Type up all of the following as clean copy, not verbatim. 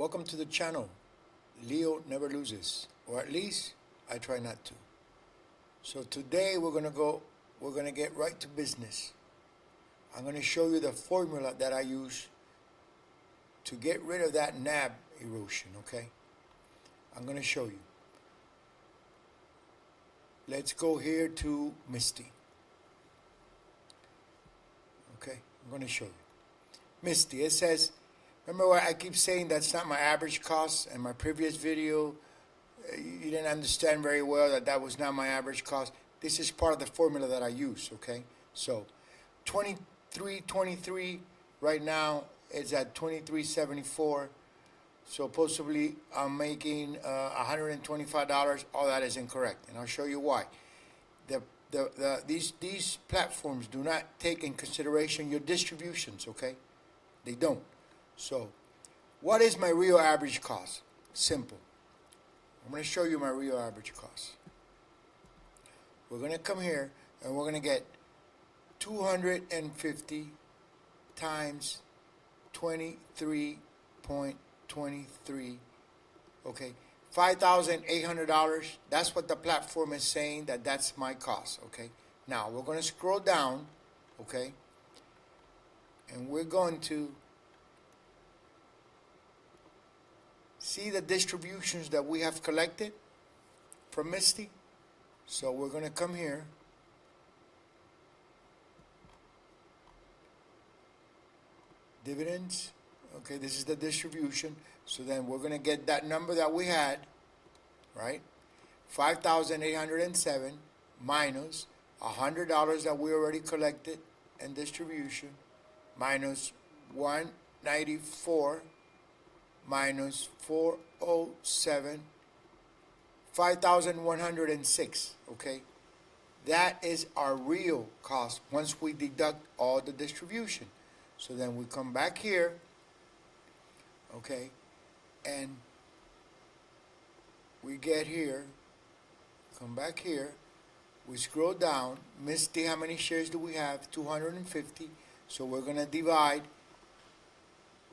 Welcome to the channel. Leo never loses, or at least I try not to. So today we're gonna get right to business. I'm gonna show you the formula that I use to get rid of that NAV erosion, okay? I'm gonna show you. Let's go here to Misty. Okay, I'm gonna show you. Misty, it says, remember what I keep saying that's not my average cost? In my previous video, you didn't understand very well that was not my average cost. This is part of the formula that I use, okay? So 23.23 right now is at 23.74. So possibly I'm making $125. All that is incorrect, and I'll show you why. These platforms do not take in consideration your distributions, okay? They don't. So what is my real average cost? Simple. I'm going to show you my real average cost. We're going to come here and we're going to get 250 times 23.23, okay, $5,800. That's what the platform is saying, that's my cost, okay? Now we're going to scroll down, okay, and we're going to see the distributions that we have collected from Misty. So we're going to come here. Dividends. Okay, this is the distribution. So then we're going to get that number that we had, right? 5,807 minus $100 that we already collected in distribution, minus 194 minus 407, 5,106, okay? That is our real cost once we deduct all the distribution. So then we come back here, okay, and we get here, come back here, we scroll down. Misty, how many shares do we have? 250. So we're going to divide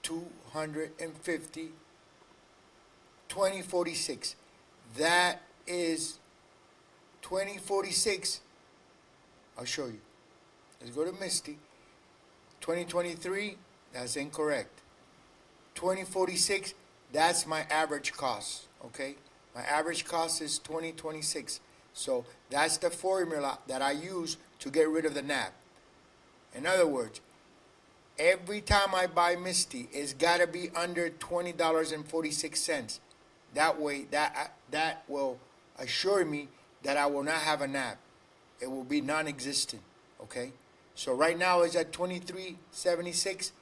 250, 2046. That is 2046. I'll show you. Let's go to Misty. 2023, that's incorrect. 2046, that's my average cost, okay? My average cost is 2026. So that's the formula that I use to get rid of the NAV. In other words, every time I buy Misty, it's got to be under $20.46. That way, that will assure me that I will not have a NAV. It will be non-existent, okay? So right now it's at 23.76,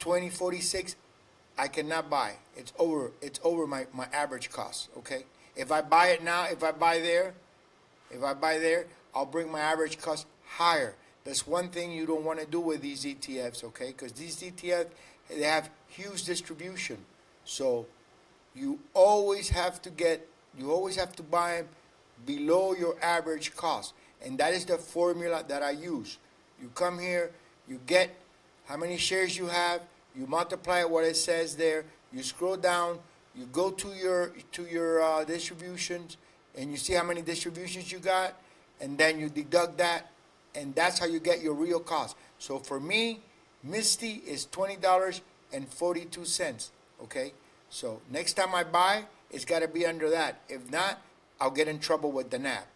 20.46. I cannot buy. It's over my average cost, okay? If I buy it now, if I buy there, I'll bring my average cost higher. That's one thing you don't want to do with these ETFs, okay? Because these ETFs, they have huge distribution. So you always have to buy them below your average cost. And that is the formula that I use. You come here, you get how many shares you have, you multiply what it says there, you scroll down, you go to your distributions, and you see how many distributions you got, and then you deduct that, and that's how you get your real cost. So for me, Misty is $20.42, okay? So next time I buy, it's got to be under that. If not, I'll get in trouble with the NAV.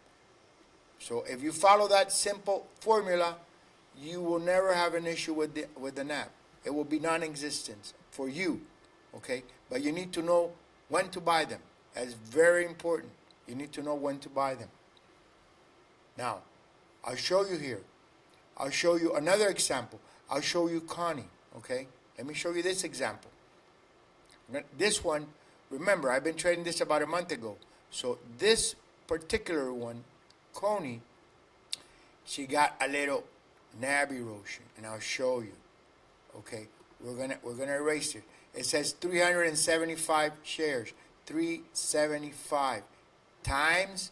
So if you follow that simple formula, you will never have an issue with the NAV. It will be non-existent for you, okay? But you need to know when to buy them. That's very important. You need to know when to buy them. Now, I'll show you here. I'll show you another example. I'll show you CONY, okay? Let me show you this example. This one, remember, I've been trading this about a month ago. So this particular one, CONY, she got a little NAV erosion, and I'll show you. Okay, we're gonna erase it. It says 375 shares, 375 times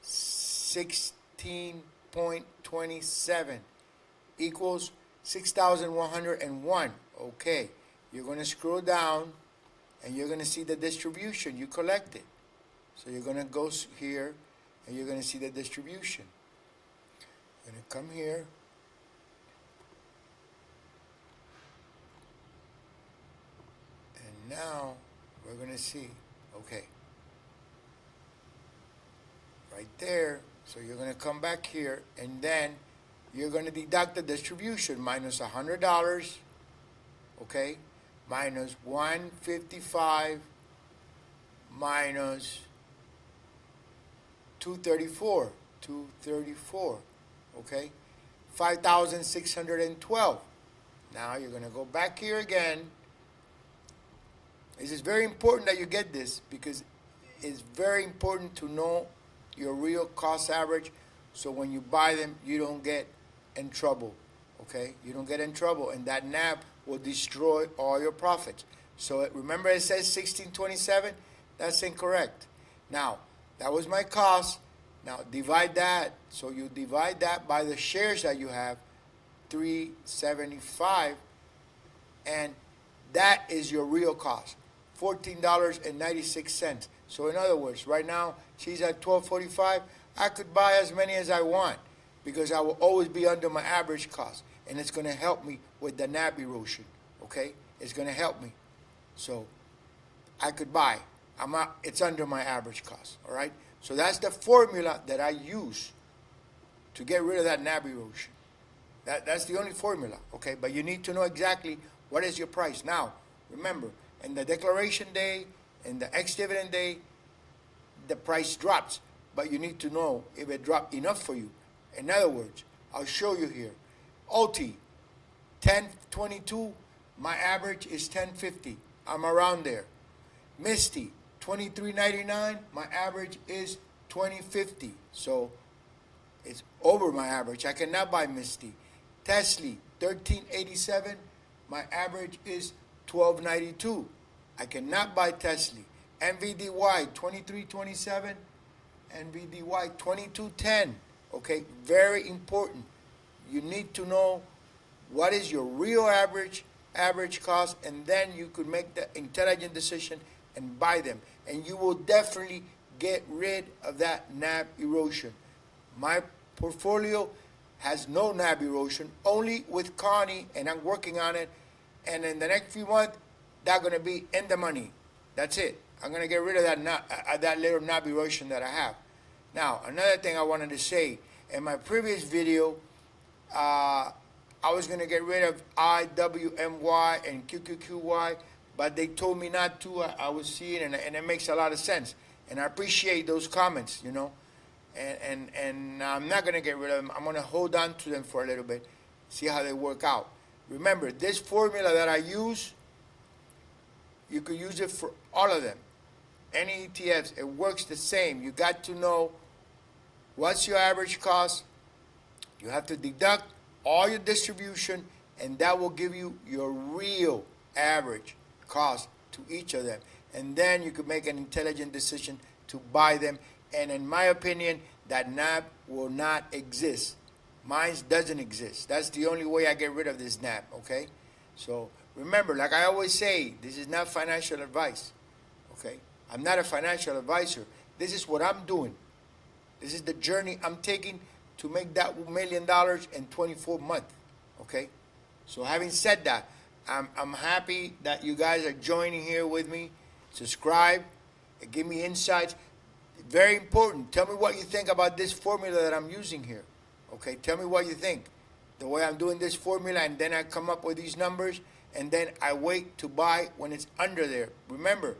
16.27 equals 6,101. Okay, you're gonna scroll down and you're going to see the distribution you collected. So you're going to go here, and you're going to see the distribution. You're going to come here. And now we're going to see, okay, right there. So you're going to come back here, and then you're going to deduct the distribution minus $100, okay, minus 155 minus 234, okay, 5,612. Now you're going to go back here again. This is very important that you get this, because it's very important to know your real cost average, so when you buy them, you don't get in trouble, okay? You don't get in trouble, and that NAV will destroy all your profits. So remember it says 1627? That's incorrect. Now, that was my cost. Now, divide that. So you divide that by the shares that you have, 375, and that is your real cost, $14.96. So in other words, right now, she's at $12.45. I could buy as many as I want, because I will always be under my average cost, and it's going to help me with the NAV erosion, okay? It's going to help me. So I could buy. It's under my average cost, all right? So that's the formula that I use to get rid of that NAV erosion. That's the only formula, okay? But you need to know exactly what is your price. Now, remember, in the declaration day, in the ex-dividend day, the price drops, but you need to know if it dropped enough for you. In other words, I'll show you here. OT, 1022, my average is 1050. I'm around there. Misty, 23.99, my average is 20.50. So it's over my average. I cannot buy Misty. Tesla, 13.87, my average is 12.92. I cannot buy Tesla. NVDY, 23.27, NVDY, 22.10. Okay, very important. You need to know what is your real average cost, and then you could make the intelligent decision and buy them. And you will definitely get rid of that NAV erosion. My portfolio has no NAV erosion, only with CONY, and I'm working on it. And in the next few months, that's going to be in the money. That's it. I'm going to get rid of that little NAV erosion that I have. Now, another thing I wanted to say, in my previous video, I was going to get rid of IWMY and QQQY, but they told me not to. I was seeing, and it makes a lot of sense. And I appreciate those comments, you know. And I'm not going to get rid of them. I'm going to hold on to them for a little bit, see how they work out. Remember, this formula that I use, you could use it for all of them. Any ETFs, it works the same. You got to know what's your average cost. You have to deduct all your distribution, and that will give you your real average cost to each of them. And then you could make an intelligent decision to buy them. And in my opinion, that NAV will not exist. Mine doesn't exist. That's the only way I get rid of this NAV, okay? So remember, like I always say, this is not financial advice, okay? I'm not a financial advisor. This is what I'm doing. This is the journey I'm taking to make that $1 million in 24 months, okay? So having said that, I'm happy that you guys are joining here with me. Subscribe, and give me insights. Very important. Tell me what you think about this formula that I'm using here, okay? Tell me what you think. The way I'm doing this formula, and then I come up with these numbers, and then I wait to buy when it's under there. Remember,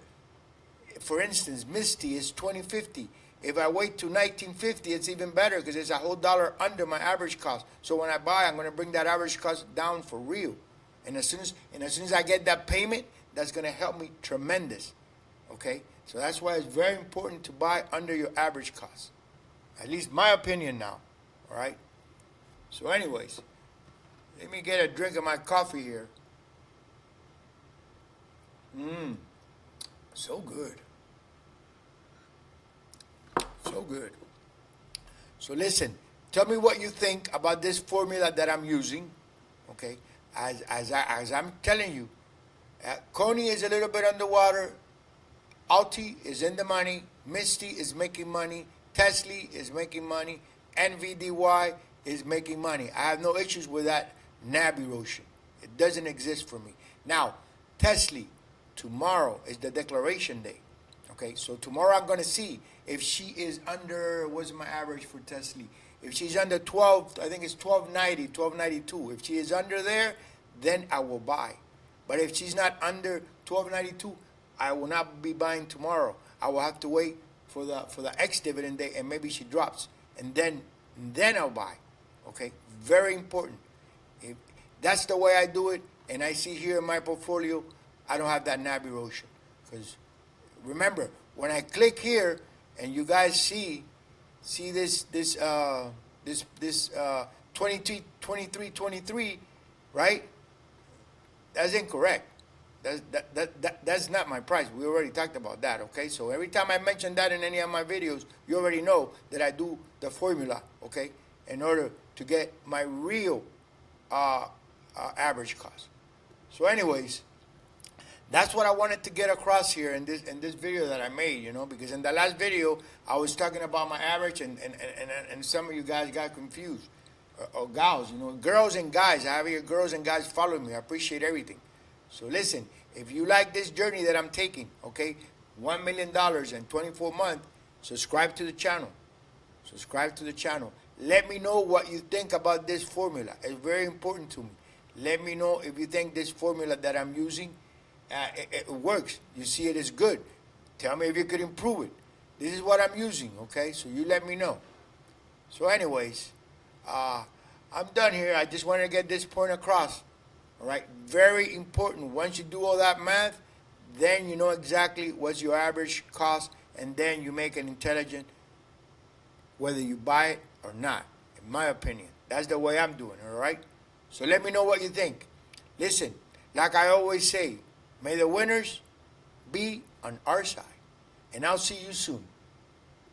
for instance, Misty is 20.50. If I wait to 19.50, it's even better, because it's a whole dollar under my average cost. So when I buy, I'm going to bring that average cost down for real. And as soon as I get that payment, that's going to help me tremendous. Okay? So that's why it's very important to buy under your average cost. At least my opinion now. All right? So anyways, let me get a drink of my coffee here. So good. So good. So listen, tell me what you think about this formula that I'm using. Okay? As I'm telling you, CONY is a little bit underwater. Alti is in the money. Misty is making money. Tesla is making money. NVDY is making money. I have no issues with that NAV erosion. It doesn't exist for me. Now, Tesla, tomorrow is the declaration day. Okay, so tomorrow I'm going to see if she is under, what's my average for Tesla? If she's under 12, I think it's 1290, 1292. If she is under there, then I will buy. But if she's not under 1292, I will not be buying tomorrow. I will have to wait for the ex-dividend day, and maybe she drops, and then I'll buy. Okay, very important. If that's the way I do it, and I see here in my portfolio, I don't have that NAV erosion. Because remember, when I click here, and you guys see this 23, right? That's incorrect. That's not my price. We already talked about that, okay? So every time I mention that in any of my videos, you already know that I do the formula, okay, in order to get my real average cost. So anyways, that's what I wanted to get across here in this video that I made, you know, because in the last video, I was talking about my average, and some of you guys got confused. Or gals, you know, girls and guys. I have here girls and guys following me. I appreciate everything. So listen, if you like this journey that I'm taking, okay, $1 million in 24 months, subscribe to the channel. Subscribe to the channel. Let me know what you think about this formula. It's very important to me. Let me know if you think this formula that I'm using, it works. You see it is good. Tell me if you could improve it. This is what I'm using, okay? So you let me know. So anyways, I'm done here. I just wanted to get this point across. All right, very important. Once you do all that math, then you know exactly what's your average cost, and then you make an intelligent whether you buy it or not, in my opinion. That's the way I'm doing, all right? So let me know what you think. Listen, like I always say, may the winners be on our side, and I'll see you soon.